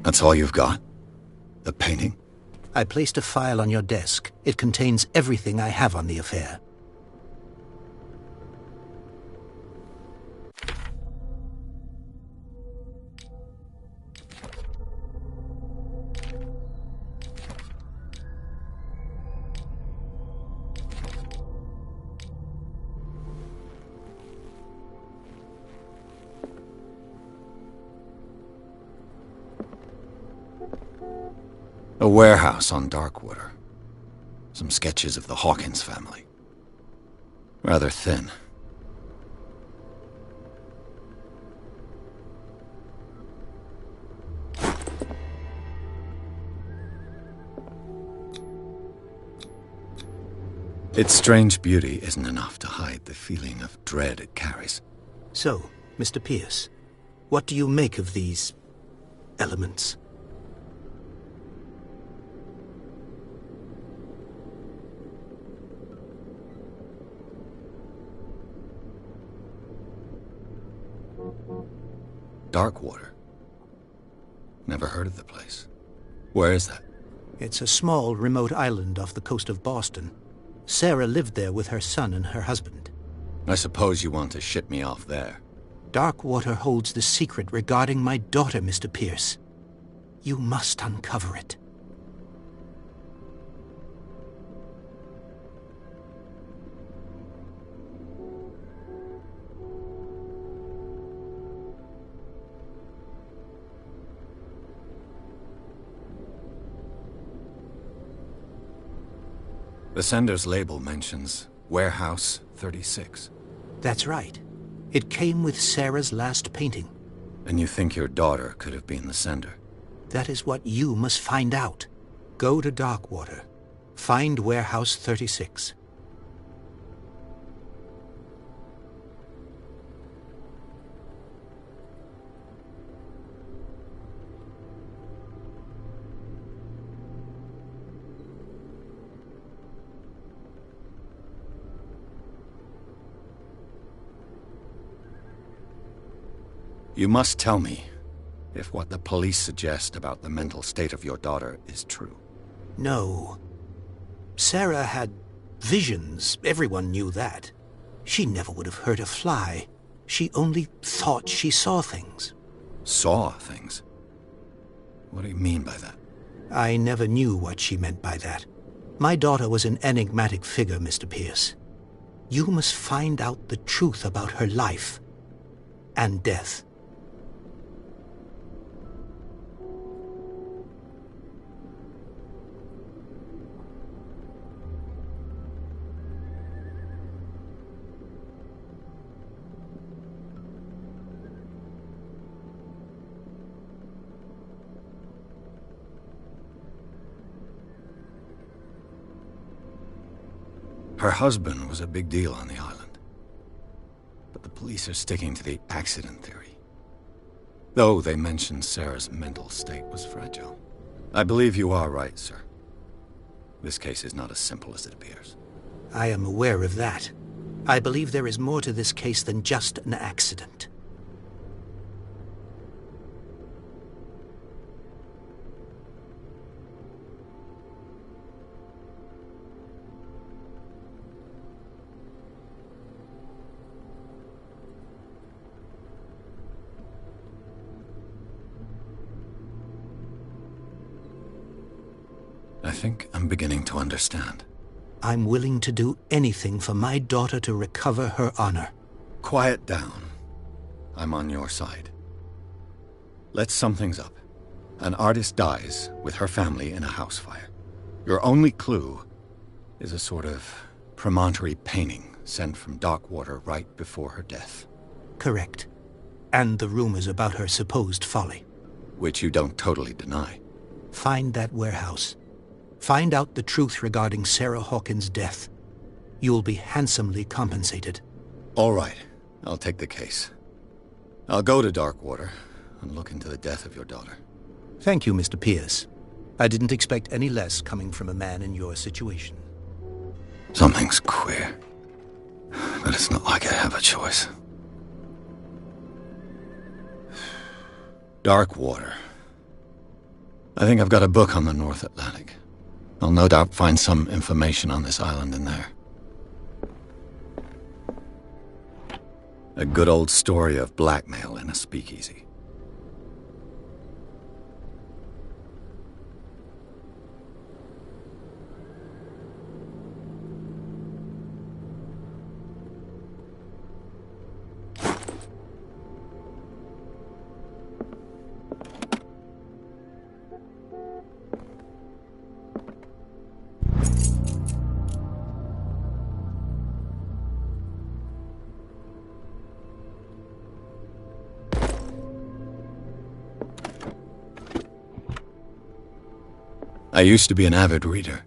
That's all you've got? The painting? I placed a file on your desk. It contains everything I have on the affair. A warehouse on Darkwater. Some sketches of the Hawkins family. Rather thin. Its strange beauty isn't enough to hide the feeling of dread it carries. So, Mr. Pierce, what do you make of these elements? Darkwater? Never heard of the place. Where is that? It's a small, remote island off the coast of Boston. Sarah lived there with her son and her husband. I suppose you want to ship me off there. Darkwater holds the secret regarding my daughter, Mr. Pierce. You must uncover it. The sender's label mentions Warehouse 36. That's right. It came with Sarah's last painting. And you think your daughter could have been the sender? That is what you must find out. Go to Darkwater. Find Warehouse 36. You must tell me if what the police suggest about the mental state of your daughter is true. No. Sarah had visions. Everyone knew that. She never would have hurt a fly. She only thought she saw things. Saw things? What do you mean by that? I never knew what she meant by that. My daughter was an enigmatic figure, Mr. Pierce. You must find out the truth about her life and death. Her husband was a big deal on the island. But the police are sticking to the accident theory. Though they mentioned Sarah's mental state was fragile. I believe you are right, sir. This case is not as simple as it appears. I am aware of that. I believe there is more to this case than just an accident. I think I'm beginning to understand. I'm willing to do anything for my daughter to recover her honor. Quiet down. I'm on your side. Let's sum things up. An artist dies with her family in a house fire. Your only clue is a sort of promontory painting sent from Darkwater right before her death. Correct. And the rumors about her supposed folly. Which you don't totally deny. Find that warehouse. Find out the truth regarding Sarah Hawkins' death. You'll be handsomely compensated. All right. I'll take the case. I'll go to Darkwater and look into the death of your daughter. Thank you, Mr. Pierce. I didn't expect any less coming from a man in your situation. Something's queer. But it's not like I have a choice. Darkwater. I think I've got a book on the North Atlantic. I'll no doubt find some information on this island in there. A good old story of blackmail in a speakeasy. I used to be an avid reader.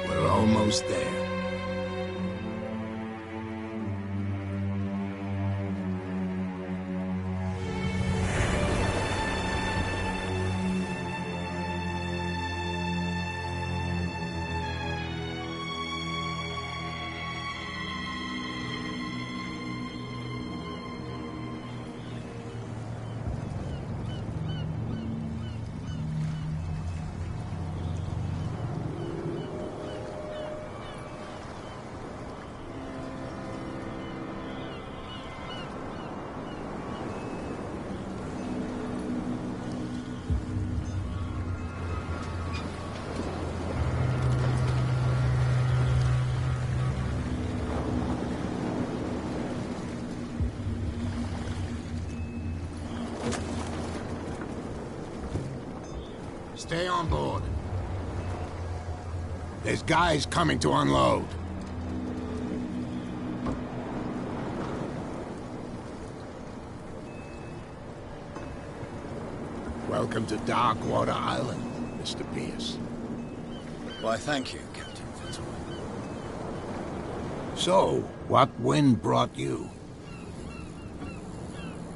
We're almost there. Stay on board. There's guys coming to unload. Welcome to Darkwater Island, Mr. Pierce. Why, thank you, Captain Fitzroy. So, what wind brought you?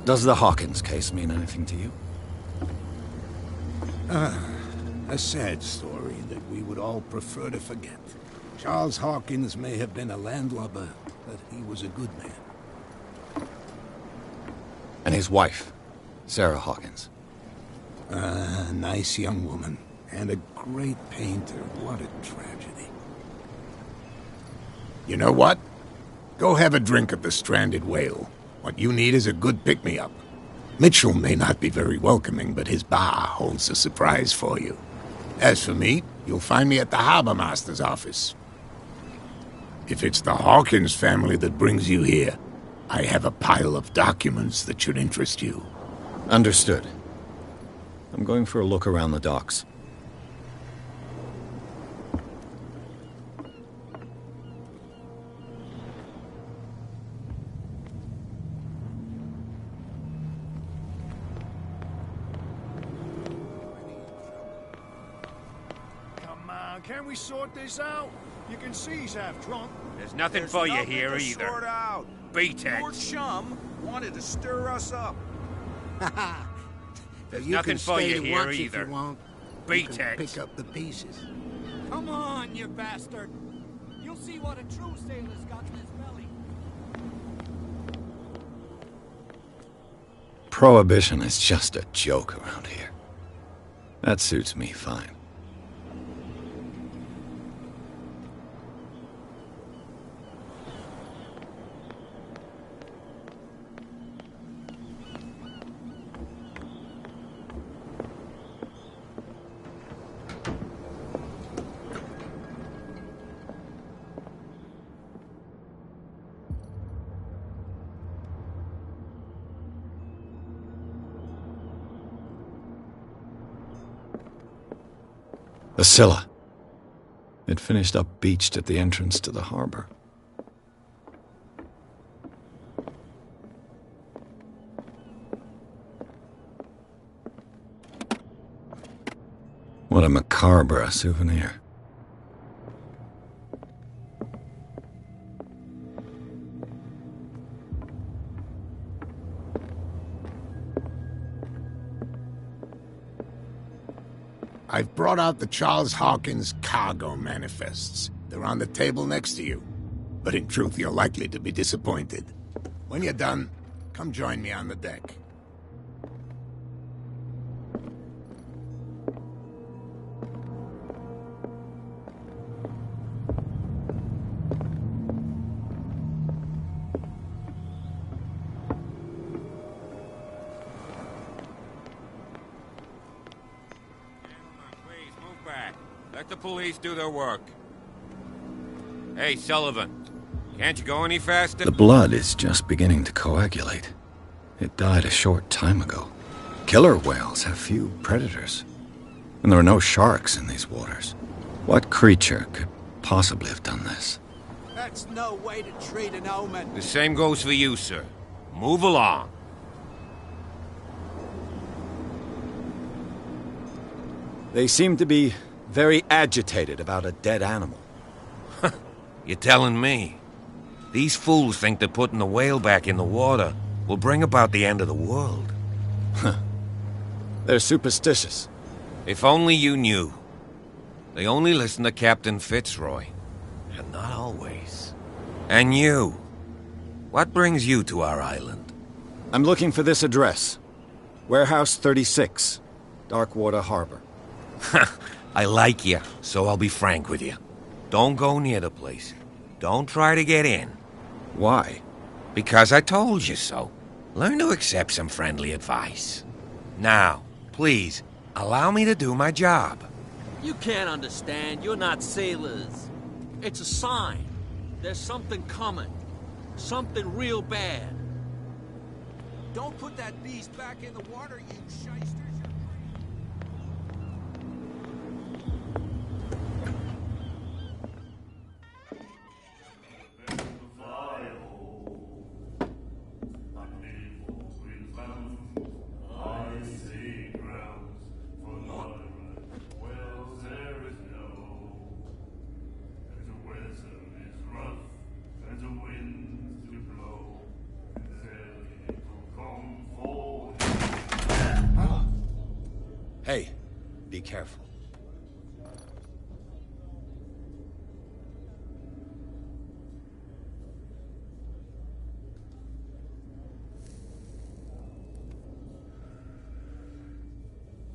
Does the Hawkins case mean anything to you? A sad story that we would all prefer to forget. Charles Hawkins may have been a landlubber, but he was a good man. And his wife, Sarah Hawkins. A nice young woman, and a great painter. What a tragedy. You know what? Go have a drink at the Stranded Whale. What you need is a good pick-me-up. Mitchell may not be very welcoming, but his bar holds a surprise for you. As for me, you'll find me at the Harbor Master's office. If it's the Hawkins family that brings you here, I have a pile of documents that should interest you. Understood. I'm going for a look around the docks. down. Can we sort this out? You can see he's half drunk. There's nothing for you here to either. Sort out. Beat it. Your chum wanted to stir us up. There's You nothing can for stay you to here watch either. If you want. Beat You can it. pick up the pieces. Come on, you bastard! You'll see what a true sailor's got in his belly. Prohibition is just a joke around here. That suits me fine. The Scylla. It finished up beached at the entrance to the harbor. What a macabre souvenir. I've brought out the Charles Hawkins cargo manifests. They're on the table next to you. But in truth, you're likely to be disappointed. When you're done, come join me on the deck. Please, move back. Let the police do their work. Hey, Sullivan. Can't you go any faster? The blood is just beginning to coagulate. It died a short time ago. Killer whales have few predators. And there are no sharks in these waters. What creature could possibly have done this? That's no way to treat an omen. The same goes for you, sir. Move along. They seem to be very agitated about a dead animal. You're telling me? These fools think that putting the whale back in the water will bring about the end of the world. They're superstitious. If only you knew. They only listen to Captain Fitzroy. And not always. And you. What brings you to our island? I'm looking for this address. Warehouse 36, Darkwater Harbor. I like you, so I'll be frank with you. Don't go near the place. Don't try to get in. Why? Because I told you so. Learn to accept some friendly advice. Now, please, allow me to do my job. You can't understand. You're not sailors. It's a sign. There's something coming. Something real bad. Don't put that beast back in the water, you shysters. Hey, be careful.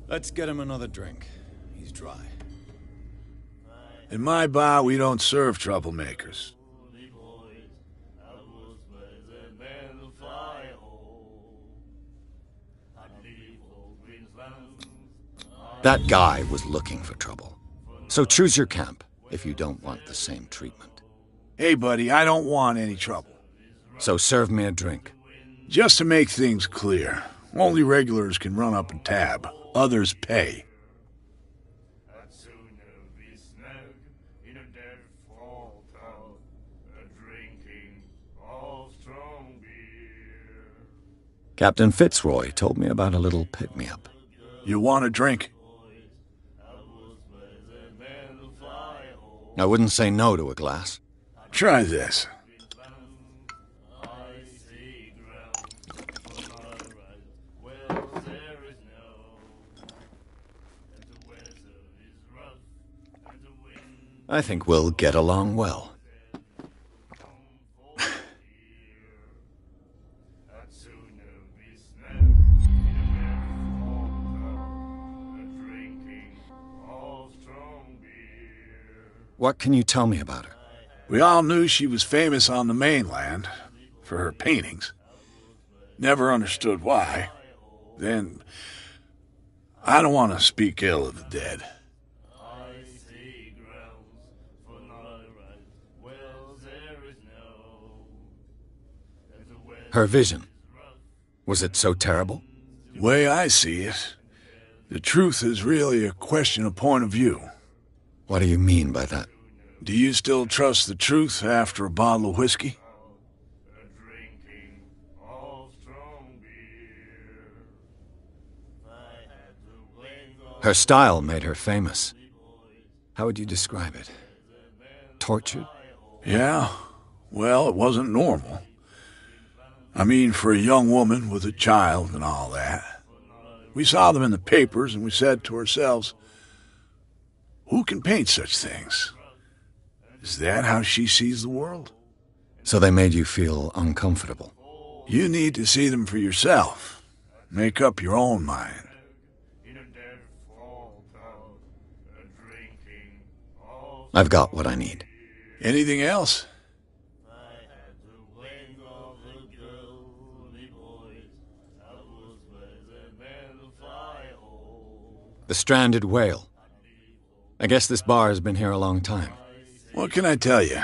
Let's get him another drink. He's dry. In my bar, we don't serve troublemakers. That guy was looking for trouble. So choose your camp if you don't want the same treatment. Hey, buddy, I don't want any trouble. So serve me a drink. Just to make things clear, only regulars can run up and tab. Others pay. Captain Fitzroy told me about a little pick-me-up. You want a drink? I wouldn't say no to a glass. Try this. I think we'll get along well. What can you tell me about her? We all knew she was famous on the mainland for her paintings. Never understood why. Then, I don't want to speak ill of the dead. Her vision. Was it so terrible? The way I see it, the truth is really a question of point of view. What do you mean by that? Do you still trust the truth after a bottle of whiskey? Her style made her famous. How would you describe it? Tortured? Yeah, well, it wasn't normal. I mean, for a young woman with a child and all that. We saw them in the papers and we said to ourselves, who can paint such things? Is that how she sees the world? So they made you feel uncomfortable? You need to see them for yourself. Make up your own mind. I've got what I need. Anything else? The Stranded Whale. I guess this bar has been here a long time. What can I tell you?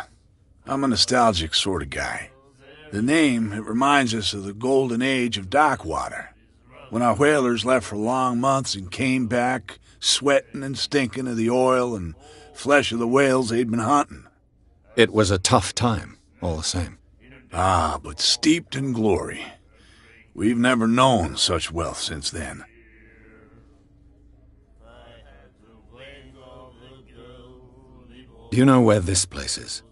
I'm a nostalgic sort of guy. The name, it reminds us of the golden age of dockwater, when our whalers left for long months and came back sweating and stinking of the oil and flesh of the whales they'd been hunting. It was a tough time, all the same. Ah, but steeped in glory. We've never known such wealth since then. Do you know where this place is?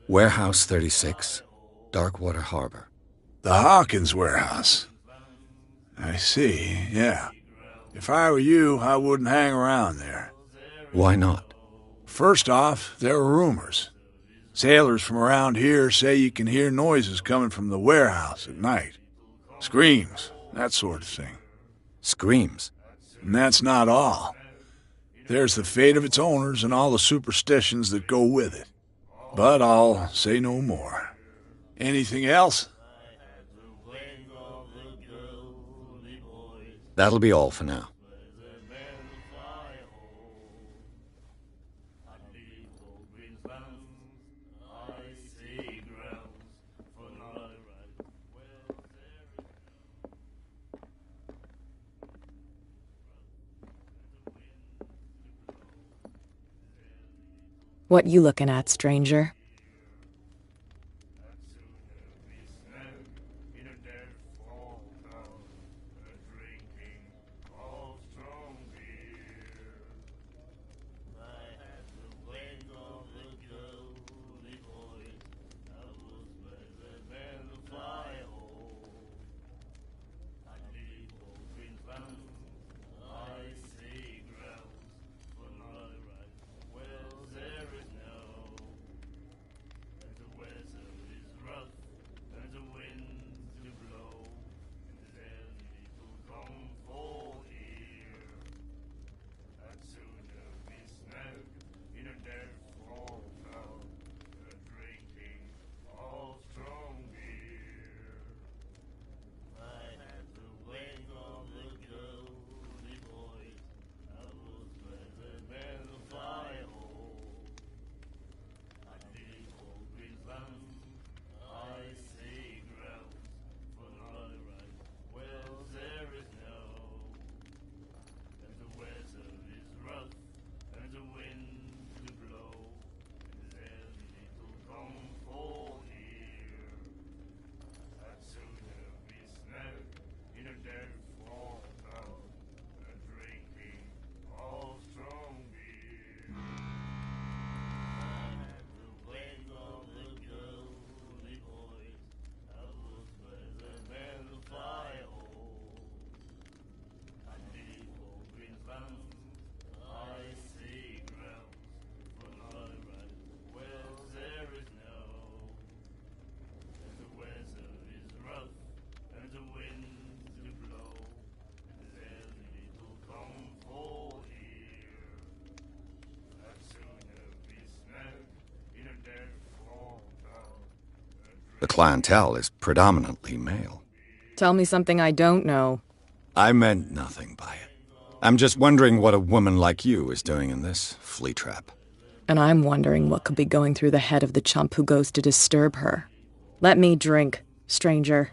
Warehouse 36, Darkwater Harbor. The Hawkins warehouse. I see, yeah. If I were you, I wouldn't hang around there. Why not? First off, there are rumors. Sailors from around here say you can hear noises coming from the warehouse at night. Screams, that sort of thing. Screams? And that's not all. There's the fate of its owners and all the superstitions that go with it. But I'll say no more. Anything else? That'll be all for now. What you looking at, stranger? The clientele is predominantly male. Tell me something I don't know. I meant nothing by it. I'm just wondering what a woman like you is doing in this flea trap. And I'm wondering what could be going through the head of the chump who goes to disturb her. Let me drink, stranger.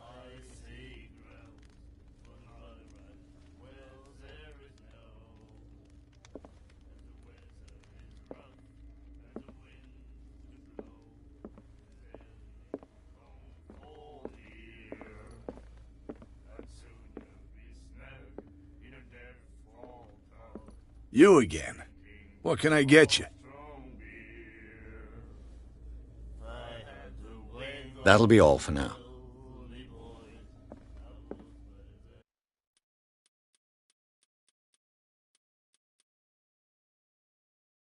You again. What can I get you? That'll be all for now.